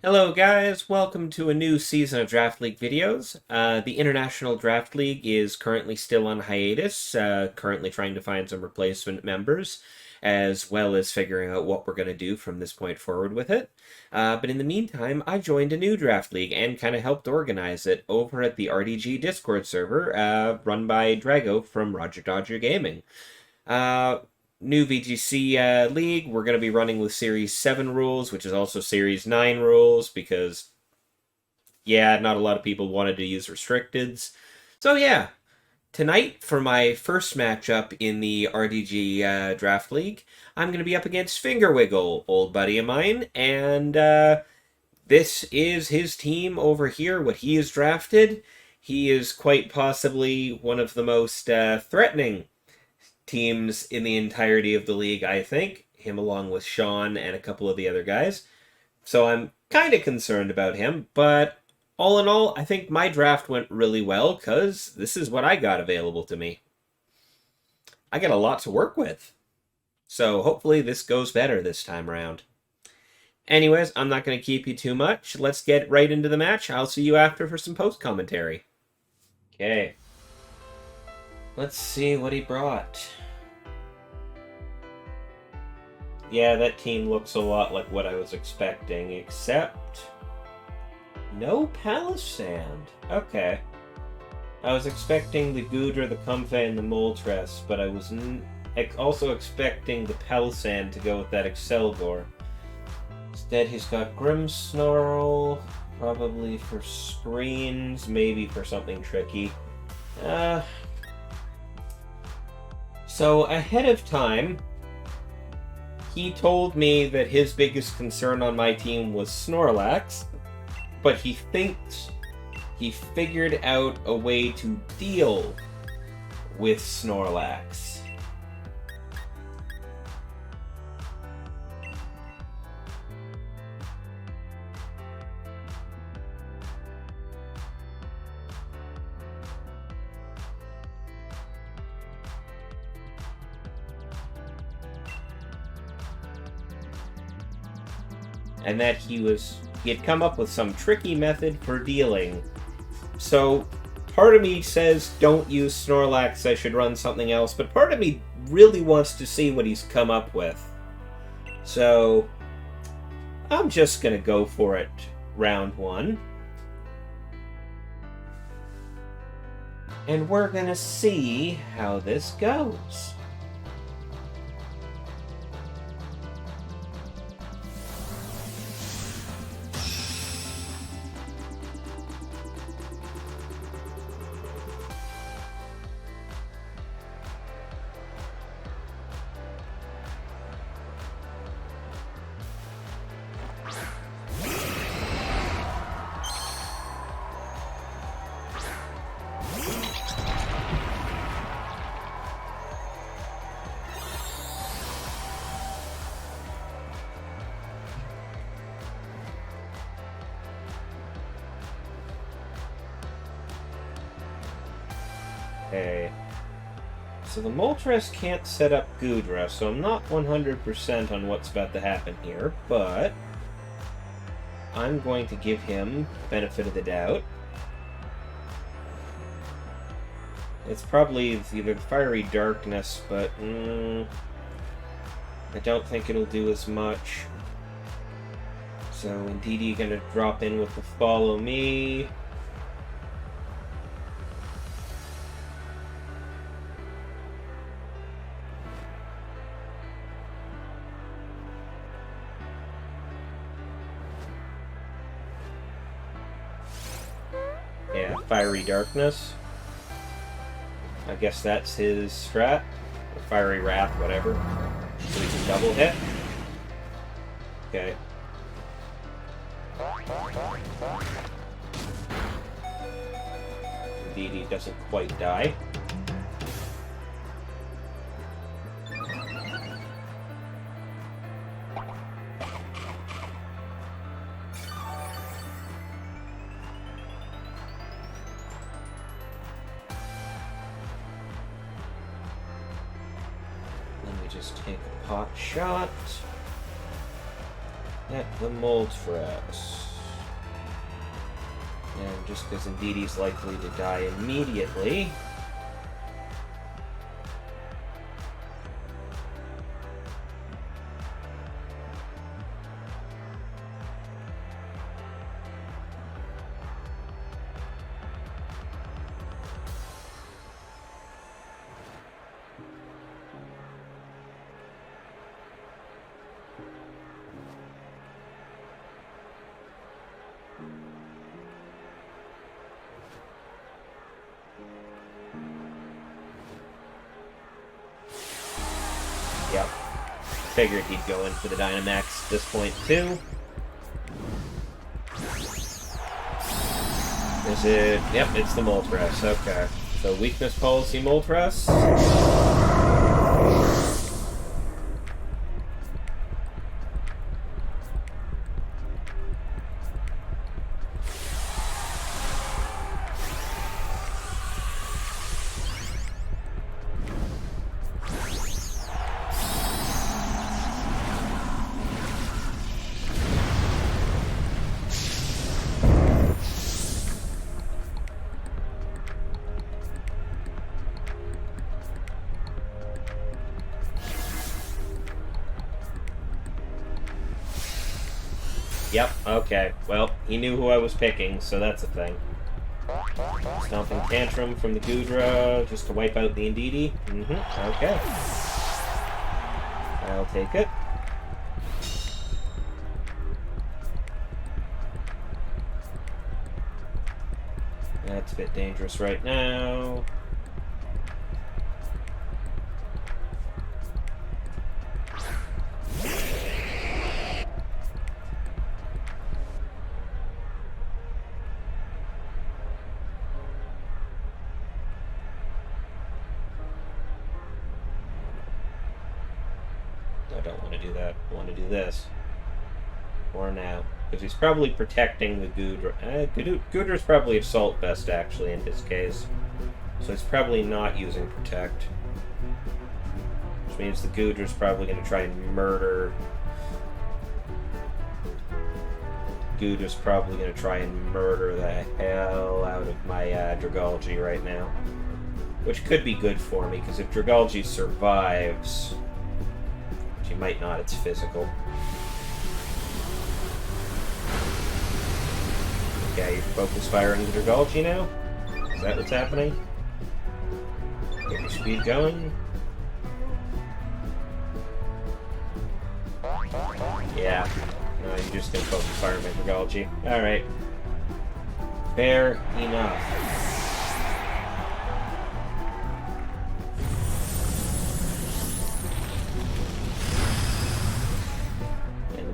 Hello guys, welcome to a new season of Draft League videos. The International Draft League is currently still on hiatus, currently trying to find some replacement members, as well as figuring out what we're going to do from this point forward with it. But in the meantime, I joined a new Draft League and kind of helped organize it over at the RDG Discord server, run by Drago from Roger Dodger Gaming. New VGC league, we're going to be running with Series 7 rules, which is also Series 9 rules, because, yeah, not a lot of people wanted to use restricteds. So, yeah, tonight, for my first matchup in the RDG Draft League, I'm going to be up against Fingerwiggle, old buddy of mine, and this is his team over here, what he has drafted. He is quite possibly one of the most threatening teams in the entirety of the league, I think. Him along with Sean and a couple of the other guys. So I'm kind of concerned about him, but all in all, I think my draft went really well because this is what I got available to me. I got a lot to work with. So hopefully this goes better this time around. Anyways, I'm not going to keep you too much. Let's get right into the match. I'll see you after for some post-commentary. Okay. Let's see what he brought. Yeah, that team looks a lot like what I was expecting, except no Palisand. Okay. I was expecting the Goodra, the Comfey, and the Moltres, but I was also expecting the Palisand to go with that Excelgor. Instead, he's got Grimmsnarl, probably for screens, maybe for something tricky. So, ahead of time, he told me that his biggest concern on my team was Snorlax, but he thinks he figured out a way to deal with Snorlax. And that he had come up with some tricky method for dealing. So part of me says don't use Snorlax, I should run something else, but part of me really wants to see what he's come up with. So I'm just gonna go for it round one. And we're gonna see how this goes. Okay, so the Moltres can't set up Goodra, so I'm not 100% on what's about to happen here, but I'm going to give him benefit of the doubt. It's probably either Fiery Darkness, but I don't think it'll do as much. So Indeedee gonna drop in with the Follow Me. Yeah, Fiery Darkness. I guess that's his strat. Or Fiery Wrath, whatever. So he can double hit. Okay. Indeed, he doesn't quite die. Just take a pot shot at the Moltres. And just because Indeedee's likely to die immediately... Yep. Figured he'd go in for the Dynamax at this point, too. Is it... Yep, it's the Moltres. Okay. So, weakness policy Moltres. Yep, okay. Well, he knew who I was picking, so that's a thing. Stomping Tantrum from the Goodra, just to wipe out the Indeedee. Okay. I'll take it. That's a bit dangerous right now. I don't want to do that. I want to do this. For now. Because he's probably protecting the Goodra. Goodra's probably Assault Vest, actually, in his case. So he's probably not using Protect. Which means the Goodra's probably going to try and murder... Goodra's probably going to try and murder the hell out of my Dragalge right now. Which could be good for me, because if Dragalge survives... She might not, it's physical. Okay, you're focus firing the Dragalge now? Is that what's happening? Get your speed going. Yeah. No, you're just gonna focus fire my Dragalge. Alright. Fair enough.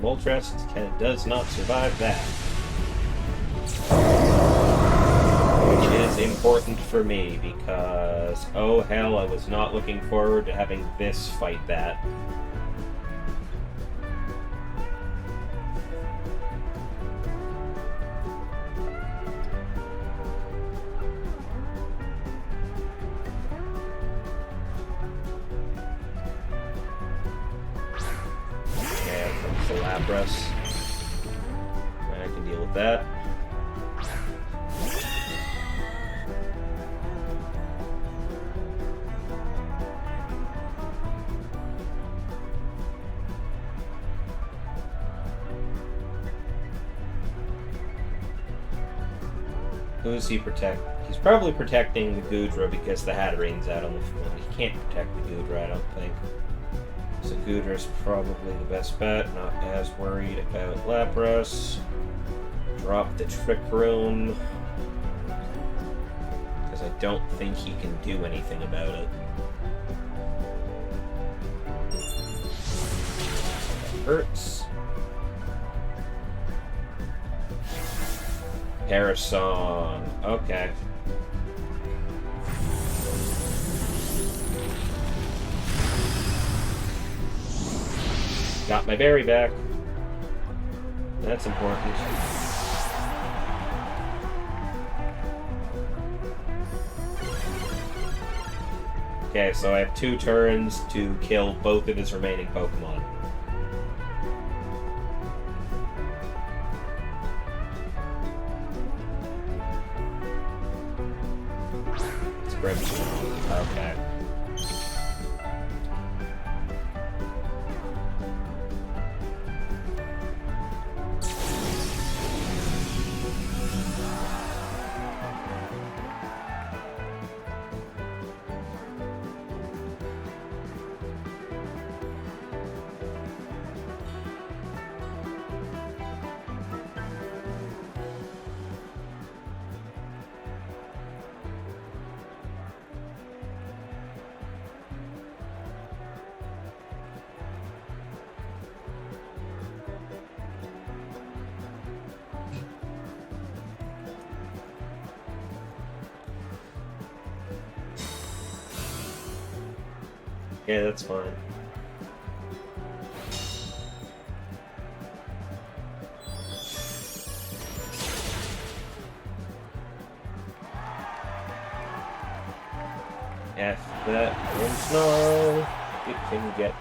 Moltres does not survive that. Which is important for me, because, oh hell, I was not looking forward to having this fight that. Lapras. I can deal with that. Who does he protect? He's probably protecting the Goodra because the Hatterene's out on the field. He can't protect the Goodra, I don't think. So Goodra's probably the best bet, not as worried about Lapras. Drop the Trick Room, because I don't think he can do anything about it. That hurts. Parasong, okay. Got my berry back. That's important. Okay, so I have 2 turns to kill both of his remaining Pokemon. Grimmsnarl. Okay. Yeah, that's fine. F that Grimmsnarl. It can get.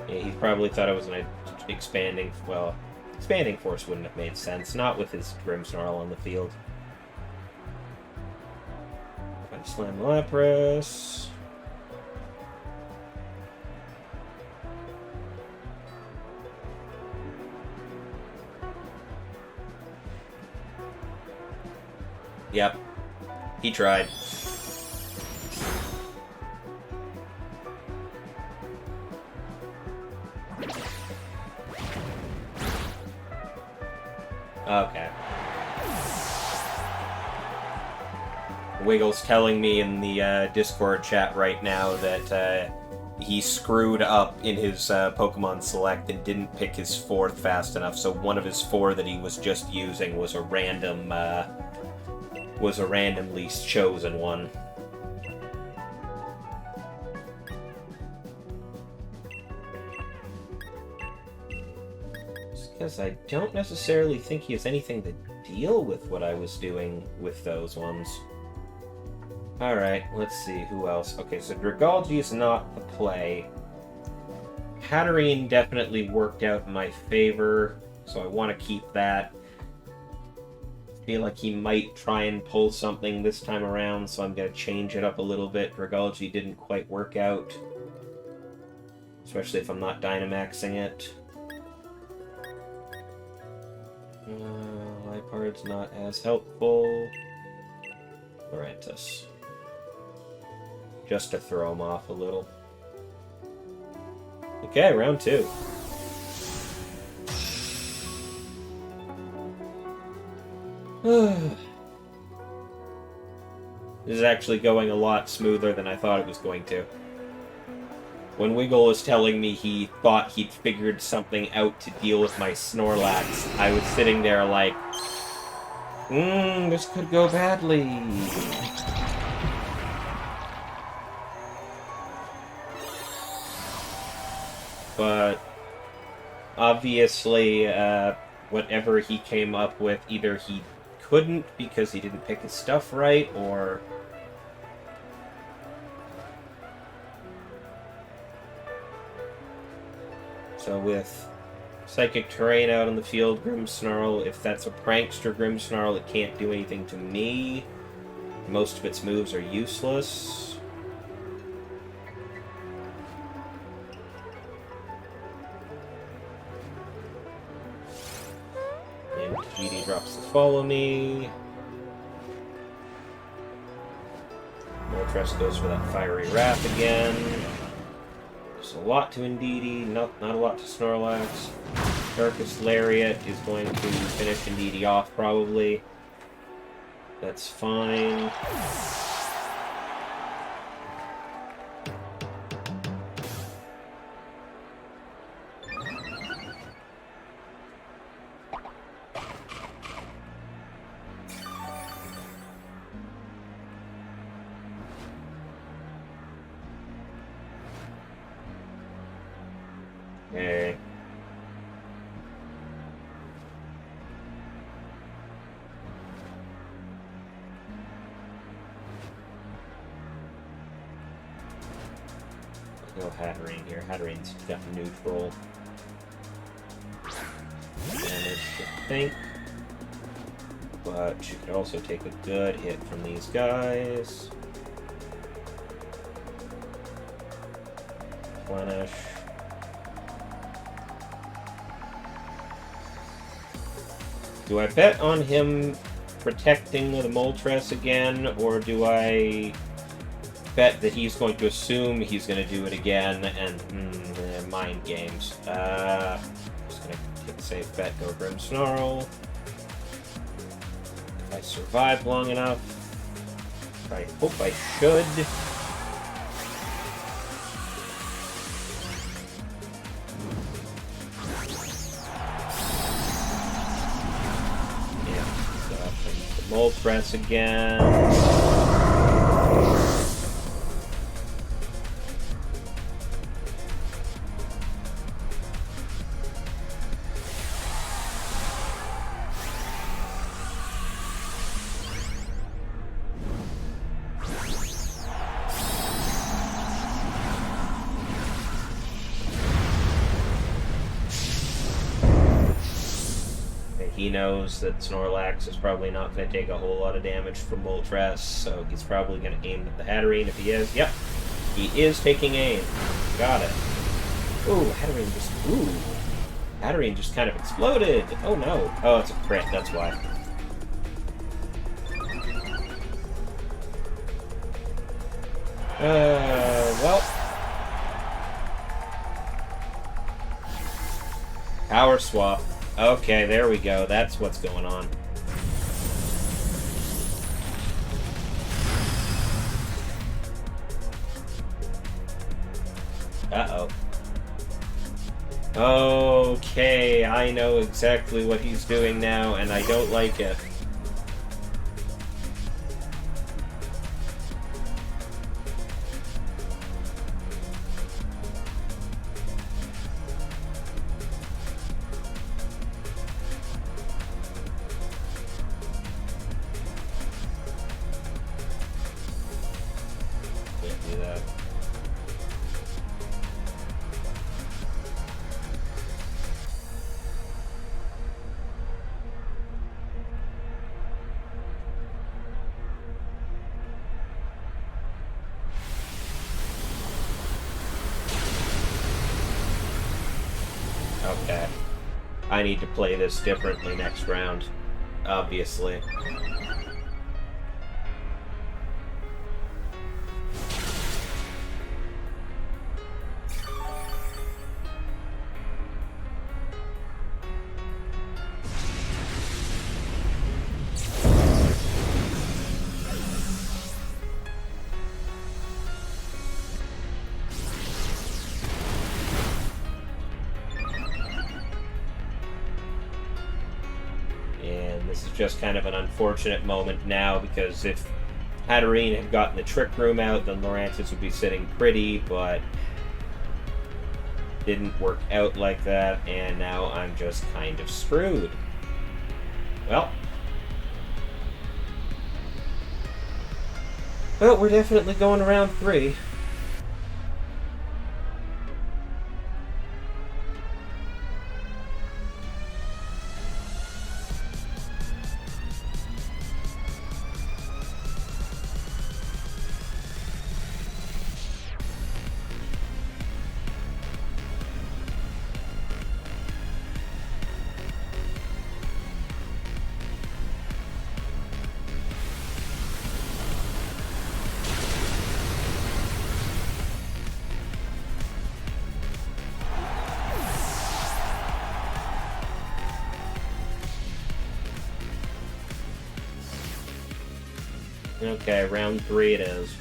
Yeah, he probably thought I was an expanding. Well, expanding force wouldn't have made sense. Not with his Grimmsnarl on the field. Gotta slam the Lapras. Yep. He tried. Okay. Wiggle's telling me in the Discord chat right now that he screwed up in his Pokemon Select and didn't pick his 4th fast enough, so one of his 4 that he was just using was a randomly chosen one. Because I don't necessarily think he has anything to deal with what I was doing with those ones. Alright, let's see, who else? Okay, so Dragalge is not the play. Hatterene definitely worked out in my favor, so I want to keep that. I feel like he might try and pull something this time around, so I'm going to change it up a little bit. Dragalge didn't quite work out, especially if I'm not Dynamaxing it. Lipard's not as helpful. Lurantis. Just to throw him off a little. Okay, round 2. This is actually going a lot smoother than I thought it was going to. When Wiggle was telling me he thought he'd figured something out to deal with my Snorlax, I was sitting there like, this could go badly. But obviously, whatever he came up with, either he couldn't because he didn't pick his stuff right, or... So with Psychic Terrain out on the field, Grimmsnarl, if that's a prankster Grimmsnarl, it can't do anything to me. Most of its moves are useless. And GD drops the Follow Me. Moltres goes for that Fiery Wrath again. There's a lot to Indeedee, not a lot to Snorlax. Darkest Lariat is going to finish Indeedee off, probably. That's fine. Okay. Go Hatterene here. Hatterene's got neutral. Damage, I think. But she could also take a good hit from these guys. Replenish. Do I bet on him protecting the Moltres again, or do I bet that he's going to assume he's going to do it again and mind games? Just going to take a safe bet, go Grimmsnarl. If I survive long enough, I hope I should. Moltres again. He knows that Snorlax is probably not going to take a whole lot of damage from Moltres, so he's probably going to aim at the Hatterene if he is. Yep, he is taking aim. Got it. Ooh, Hatterene just kind of exploded. Oh no. Oh, it's a crit, that's why. Well. Power swap. Okay, there we go. That's what's going on. Uh-oh. Okay, I know exactly what he's doing now, and I don't like it. Can't do that. Okay. I need to play this differently next round, obviously. This is just kind of an unfortunate moment now, because if Hatterene had gotten the Trick Room out, then Lurantis would be sitting pretty, but didn't work out like that, and now I'm just kind of screwed. Well, we're definitely going to round 3. Okay, round 3 it is.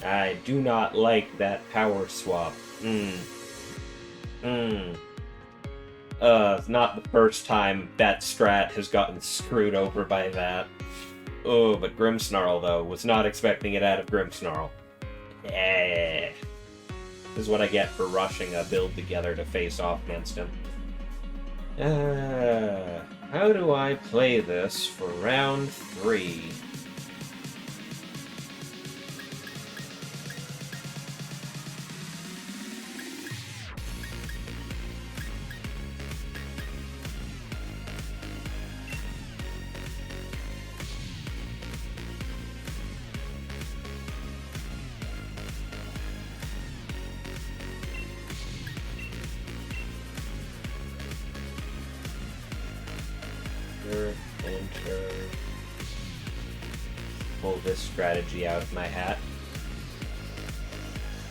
I do not like that power swap. It's not the first time that strat has gotten screwed over by that. Oh, but Grimmsnarl, though, was not expecting it out of Grimmsnarl. This is what I get for rushing a build together to face off against him. How do I play this for round 3? pull this strategy out of my hat.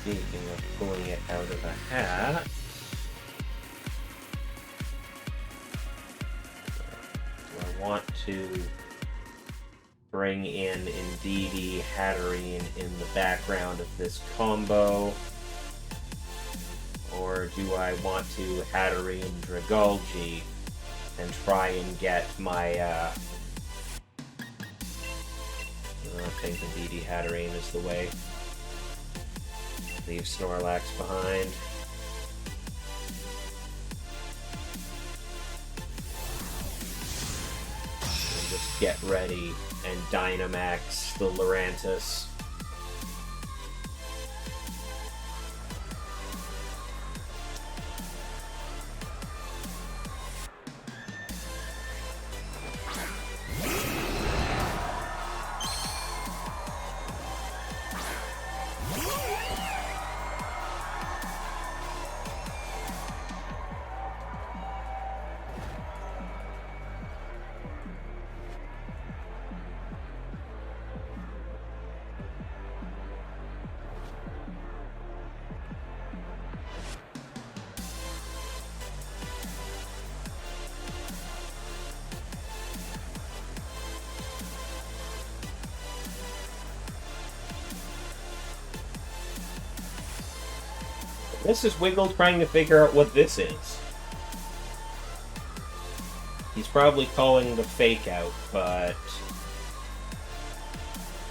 Speaking of pulling it out of the hat, do I want to bring in Indeedee Hatterene in the background of this combo? Or do I want to Hatterene Dragalge and try and get my, I think Indeedee Hatterene is the way. Leave Snorlax behind. And just get ready and Dynamax the Lurantis. This is Wiggle trying to figure out what this is. He's probably calling the fake out, but...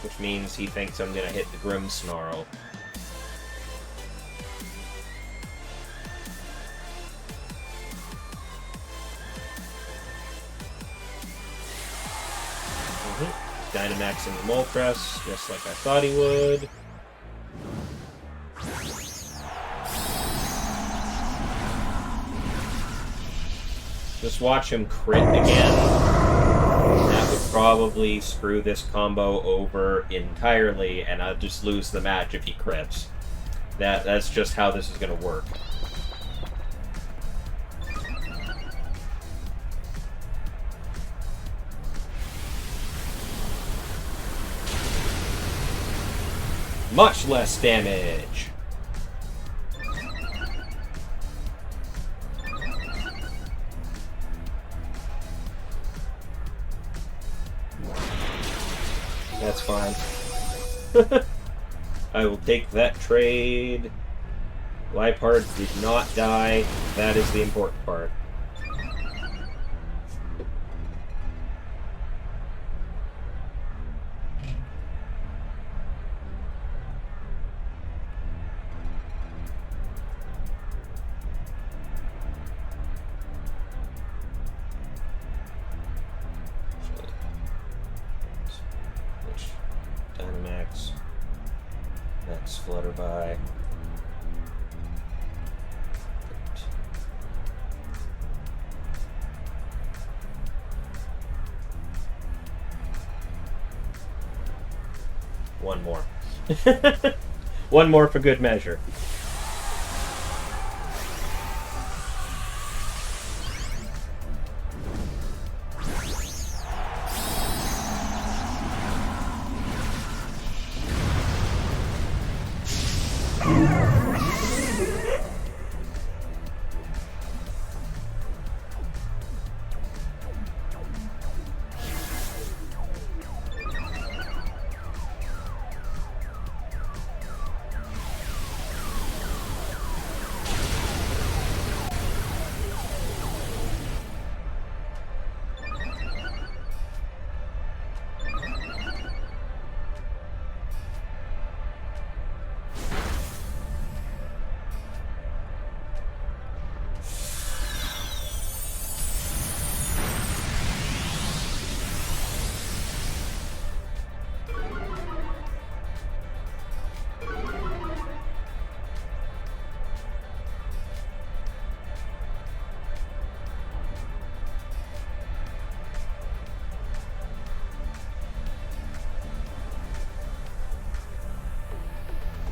which means he thinks I'm gonna hit the Grimmsnarl. Dynamaxing the Moltres, just like I thought he would. Just watch him crit again. That would probably screw this combo over entirely, and I'll just lose the match if he crits. That's just how this is going to work. Much less damage. That's fine. I will take that trade. Liepard did not die. That is the important part. Dynamax. Next Flutterby. One more. One more for good measure.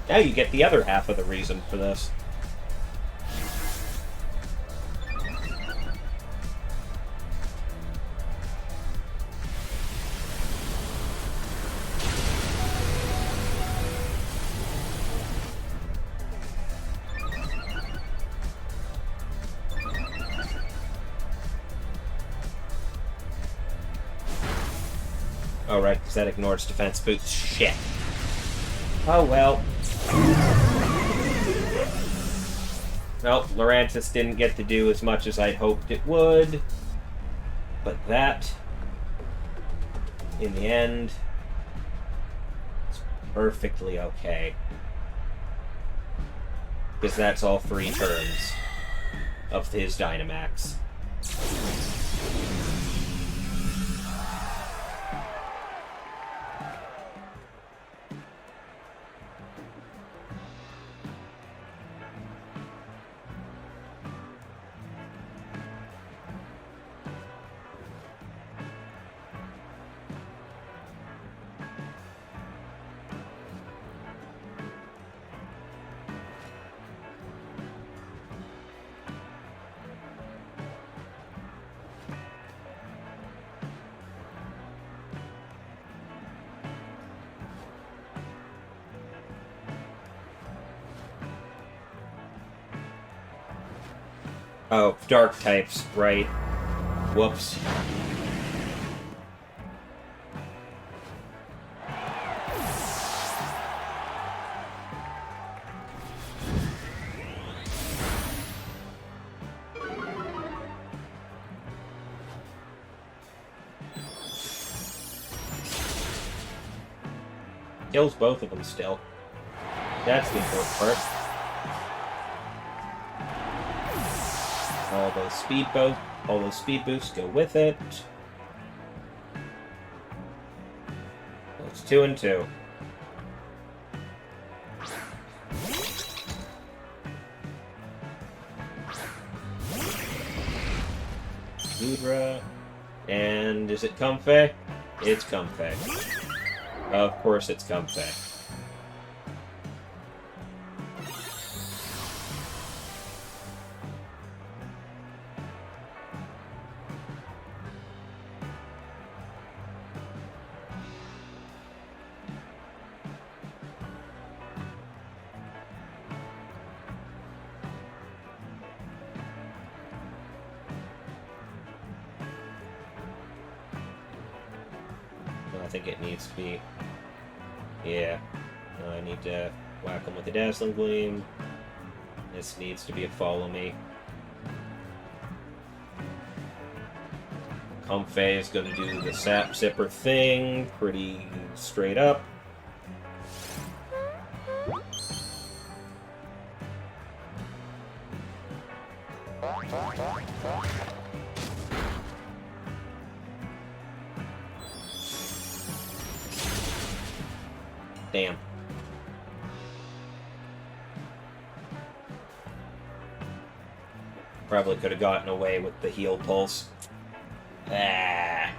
Now you get the other half of the reason for this. Oh, right, because that ignores defense boots. Shit. Oh, well. Well, Lurantis didn't get to do as much as I'd hoped it would. But that, in the end, is perfectly okay. Because that's all 3 turns of his Dynamax. Oh, dark types, right. Whoops. Kills both of them still. That's the important part. All those speed boosts go with it. It's 2 and 2. Zebra. And is it Comfey? It's Comfey. Of course it's Comfey. I think it needs to be... Yeah. I need to whack him with the Dazzling Gleam. This needs to be a Follow Me. Comfey is going to do the Sap Zipper thing pretty straight up. Damn. Probably could have gotten away with the heal pulse. Ah.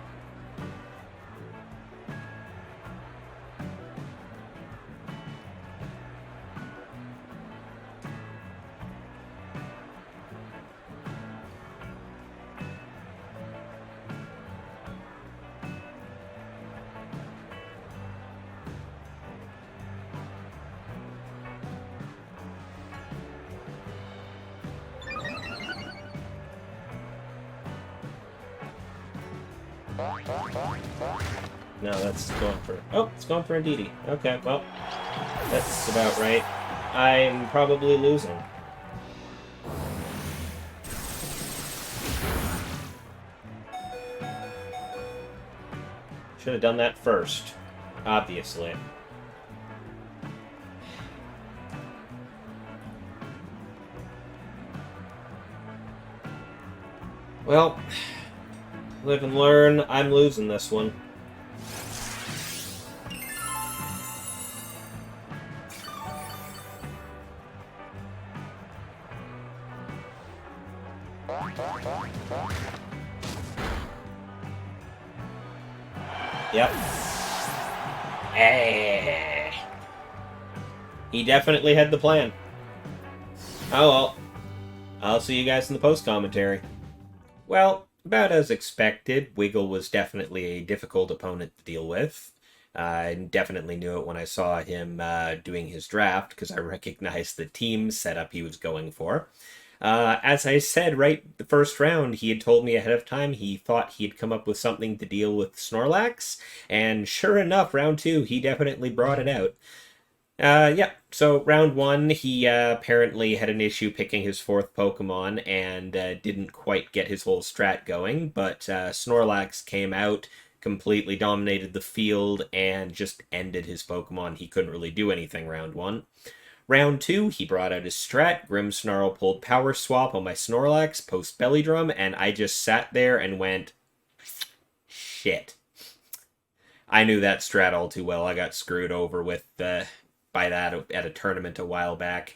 No, that's going for... Oh, it's going for a DD. Okay, well, that's about right. I'm probably losing. Should have done that first, obviously. Well, live and learn. I'm losing this one. Yep. He definitely had the plan. Oh well. I'll see you guys in the post-commentary. Well, about as expected, Wiggle was definitely a difficult opponent to deal with. I definitely knew it when I saw him doing his draft, because I recognized the team setup he was going for. As I said, right the first round, he had told me ahead of time he thought he had come up with something to deal with Snorlax, and sure enough, round two, he definitely brought it out. Yeah, so round one, he apparently had an issue picking his fourth Pokemon and didn't quite get his whole strat going, but Snorlax came out, completely dominated the field, and just ended his Pokemon. He couldn't really do anything round one. Round two, he brought out his strat. Grimmsnarl pulled Power Swap on my Snorlax post Belly Drum, and I just sat there and went, shit. I knew that strat all too well. I got screwed over with by that at a tournament a while back.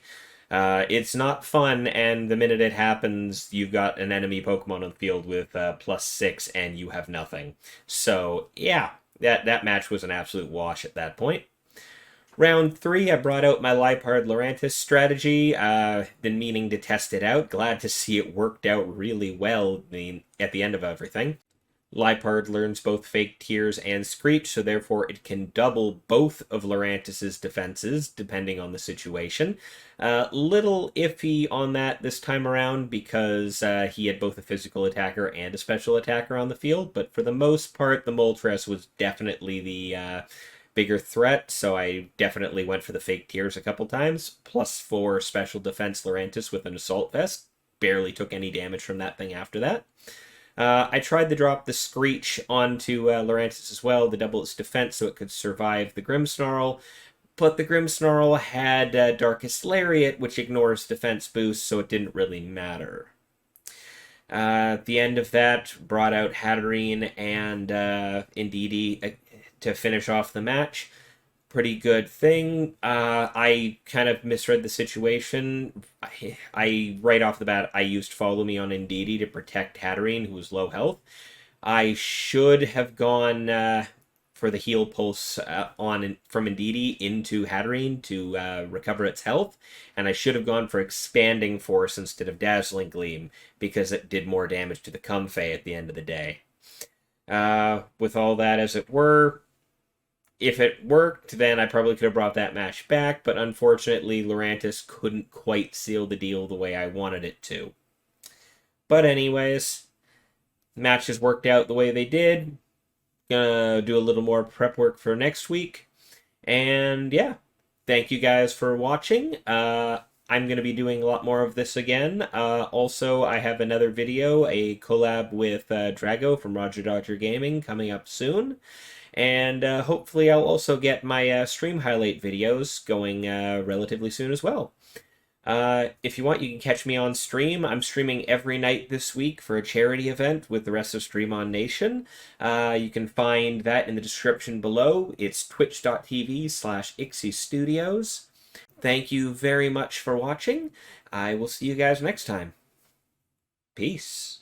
It's not fun, and the minute it happens, you've got an enemy Pokemon on the field with +6, and you have nothing. So, yeah, that match was an absolute wash at that point. Round three, I brought out my Lipard Lurantis strategy. Been meaning to test it out. Glad to see it worked out really well at the end of everything. Lipard learns both Fake Tears and Screech, so therefore it can double both of Lurantis' defenses, depending on the situation. Little iffy on that this time around, because he had both a physical attacker and a special attacker on the field, but for the most part, the Moltres was definitely the bigger threat, so I definitely went for the Fake Tears a couple times. +4 special defense Lurantis with an Assault Vest. Barely took any damage from that thing after that. I tried to drop the Screech onto Lurantis as well to double its defense so it could survive the Grimmsnarl, but the Grimmsnarl had Darkest Lariat, which ignores defense boost, so it didn't really matter. At the end of that, brought out Hatterene and Indeedee to finish off the match. Pretty good thing. I kind of misread the situation. I right off the bat, I used Follow Me on Indeedee to protect Hatterene, who was low health. I should have gone for the heal pulse from Indeedee into Hatterene to recover its health, and I should have gone for Expanding Force instead of Dazzling Gleam because it did more damage to the Comfey at the end of the day. With all that as it were, if it worked, then I probably could have brought that match back, but unfortunately, Lurantis couldn't quite seal the deal the way I wanted it to. But anyways, matches worked out the way they did. Gonna do a little more prep work for next week. And yeah, thank you guys for watching. I'm going to be doing a lot more of this again. Also, I have another video, a collab with Drago from Roger Dodger Gaming coming up soon. And hopefully I'll also get my stream highlight videos going relatively soon as well. If you want, you can catch me on stream. I'm streaming every night this week for a charity event with the rest of Stream On Nation. You can find that in the description below. It's twitch.tv/IxieStudios. Thank you very much for watching. I will see you guys next time. Peace.